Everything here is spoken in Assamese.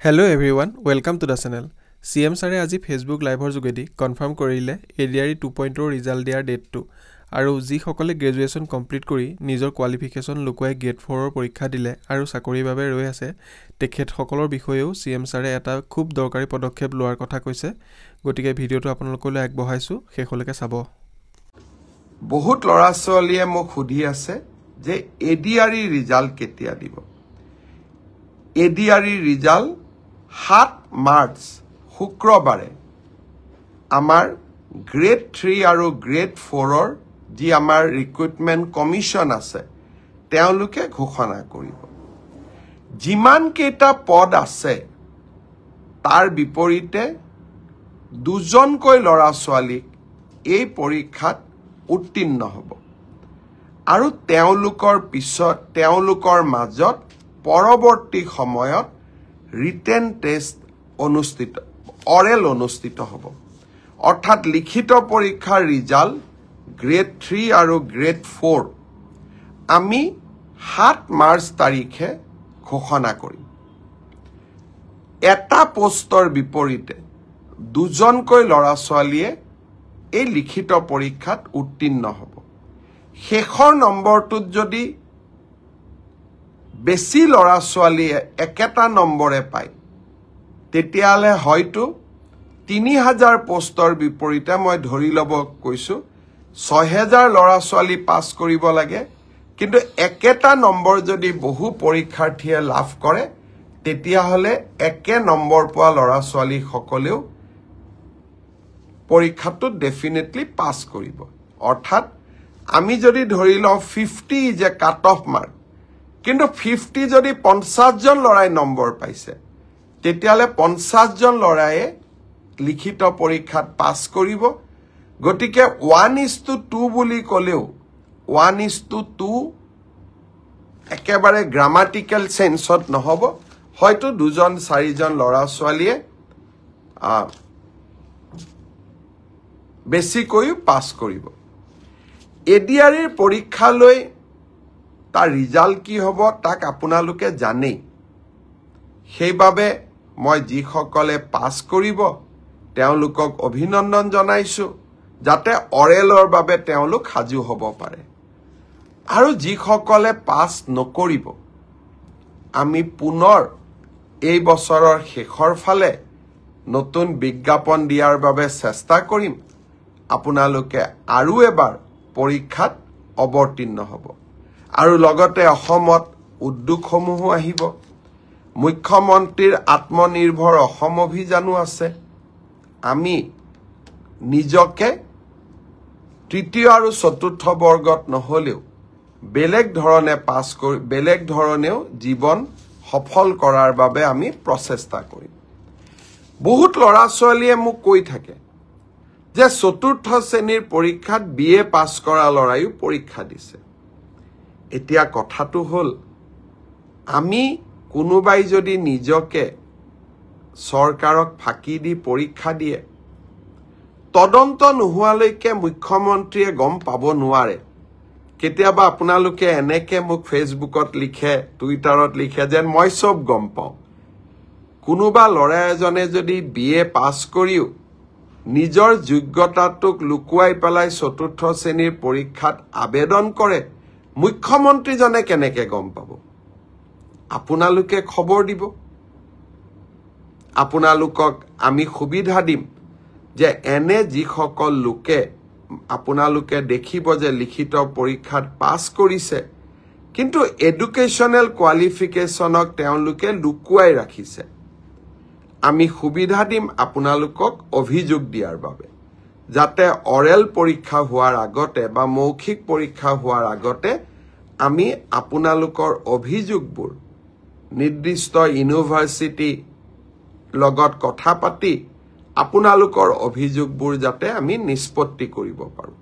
Hello everyone, welcome to the channel. CM Sare আজি Facebook লাইভৰ যোগেদি কনফাৰ্ম কৰিলে ADRE 2.0 ৰিজাল্ট দিয়াৰ ডেটটো আৰু যি সকলে গ্ৰেজুৱেচন কমপ্লিট কৰি নিজৰ কোৱালিফিকেশন লুকুৱাই গেট 4 ৰ পৰীক্ষা দিলে আৰু চাকৰিৰ বাবে ৰৈ আছে তেখেত সকলৰ বিষয়েও CM Sare এটা খুব দৰকাৰী পদক্ষেপ লোৱাৰ কথা কৈছে গতিকে ভিডিওটো আপোনালোকলৈ আগবঢ়াইছো শেষলৈকে চাব বহুত লৰা ছোৱালীয়ে মোক সুধি আছে যে ADRE ৰিজাল্ট কেতিয়া দিব ADRE ৰিজাল্ট 7 মাৰ্চ শুক্ৰবাৰে আমাৰ গ্ৰেড 3 আৰু গ্ৰেড 4 ৰ যি আমাৰ ৰিক্ৰুটমেন্ট কমিশন আছে তেওঁলোকে ঘোষণা কৰিব যিমান কেইটা পদ আছে তাৰ বিপৰীতে দুজনকৈ লৰা ছোৱালীক এই পৰীক্ষাত উত্তীৰ্ণ হ'ব আৰু তেওঁলোকৰ পিছত তেওঁলোকৰ মাজত পৰৱৰ্তী সময়ত ৰিটেন টেষ্ট অনুষ্ঠিত অৰেল অনুষ্ঠিত হ'ব অৰ্থাৎ লিখিত পৰীক্ষাৰ ৰিজাল্ট গ্ৰেড 3 আৰু গ্ৰেড 4 আমি 7 মাৰ্চ তাৰিখে ঘোষণা কৰিম এটা পোষ্টৰ বিপৰীতে দুজনকৈ লৰা ছোৱালীয়ে এই লিখিত পৰীক্ষাত উত্তীৰ্ণ হ'ব শেষৰ নম্বৰটোত যদি বেছি লৰা ছোৱালীয়ে একেটা নম্বৰে পায় তেতিয়ালে হয়তো 3000 পোষ্টৰ বিপৰীতে মই ধৰি লব কৈছো 6000 লৰা ছোৱালী পাস কৰিব লাগে কিন্তু একেটা নম্বৰ যদি বহু পৰীক্ষাৰ্থীয়ে লাভ কৰে তেতিয়া হলে একে নম্বৰ পোৱা লৰা ছোৱালী সকলেও পৰীক্ষাটো ডেফিনেটলি পাস কৰিব অৰ্থাৎ আমি যদি ধৰি লও 50 is a cut off mark কিন্তু 50 যদি 50 জন লৰাই নম্বৰ পাইছে তেতিয়ালে 50 জন লৰাই লিখিত পৰীক্ষাত পাস কৰিব গটিকে 1:2 বুলি কলেও 1:2 একেবাৰে গ্ৰামাটিক্যাল সেন্সত নহব হয়তো দুজন চাৰিজন লৰা ছোৱালীয়ে বেছিকৈ পাস কৰিব ADRE ৰ পৰীক্ষালৈ তাৰ ৰিজাল্ট কি হ'ব তাক আপোনালোকে জানে সেইবাবে মই যি সকলে পাস কৰিব তেওঁলোকক অভিনন্দন জনাইছো যাতে অৰেলৰ বাবে তেওঁলোক হাজু হ'ব পাৰে আৰু যি সকলে পাস নকৰিব আমি পুনৰ এই বছৰৰ শেষৰ ফালে নতুন বিজ্ঞাপন দিয়াৰ বাবে চেষ্টা কৰিম আপোনালোকে আৰু এবাৰ পৰীক্ষাত অৱতীৰ্ণ হ'ব আৰু লগতে অসমত উদ্যোগসমূহ আহিব মুখ্যমন্ত্ৰীৰ আত্মনিৰ্ভৰ অসম অভিযানো আছে আমি নিজকে তৃতীয় আৰু চতুৰ্থ বৰ্গত নহলেও বেলেগ ধৰণে পাস কৰি বেলেগ ধৰণেও জীৱন সফল কৰাৰ বাবে আমি প্ৰচেষ্টা কৰিম বহুত লৰা ছোৱালীয়ে মোক কৈ থাকে যে চতুৰ্থ শ্ৰেণীৰ পৰীক্ষাত BA পাস কৰা লৰায়ো পৰীক্ষা দিছে এতিয়া কথাটো হল আমি কোনোবাই যদি নিজকে সৰকাৰক ফাঁকি দি পৰীক্ষা দিয়ে তদন্ত নোহোৱালৈকে মুখ্যমন্ত্ৰীয়ে গম পাব নোৱাৰে কেতিয়াবা আপোনালোকে এনেকে মোক ফেসবুকত লিখে টুইটাৰত লিখে যেন মই সব গম পাওঁ কোনোবা লৰা এজনে যদি BA পাস কৰিও নিজৰ যোগ্যতাটোক লুকুৱাই পেলাই চতুৰ্থ শ্ৰেণীৰ পৰীক্ষাত আবেদন কৰে মুখ্যমন্ত্ৰীজনে কেনেকে গম পাব আপোনালোকে খবৰ দিব আপোনালোকক আমি সুবিধা দিম যে এনে যি সকল লোকে আপোনালোকে দেখিব যে লিখিত পৰীক্ষাত পাস কৰিছে কিন্তু এডুকেশনাল কোৱালিফিকেশনক তেওঁলোকে লুকুৱাই ৰাখিছে আমি সুবিধা দিম আপোনালোকক অভিযোগ দিয়াৰ বাবে যাতে অৰেল পৰীক্ষা হোৱাৰ আগতে বা মৌখিক পৰীক্ষা হোৱাৰ আগতে আমি আপোনালোকৰ অভিযোগবোৰ নিৰ্দিষ্ট ইউনিভাৰ্সিটি লগত কথা পাতি আপোনালোকৰ অভিযোগবোৰ যাতে আমি নিষ্পত্তি কৰিব পাৰো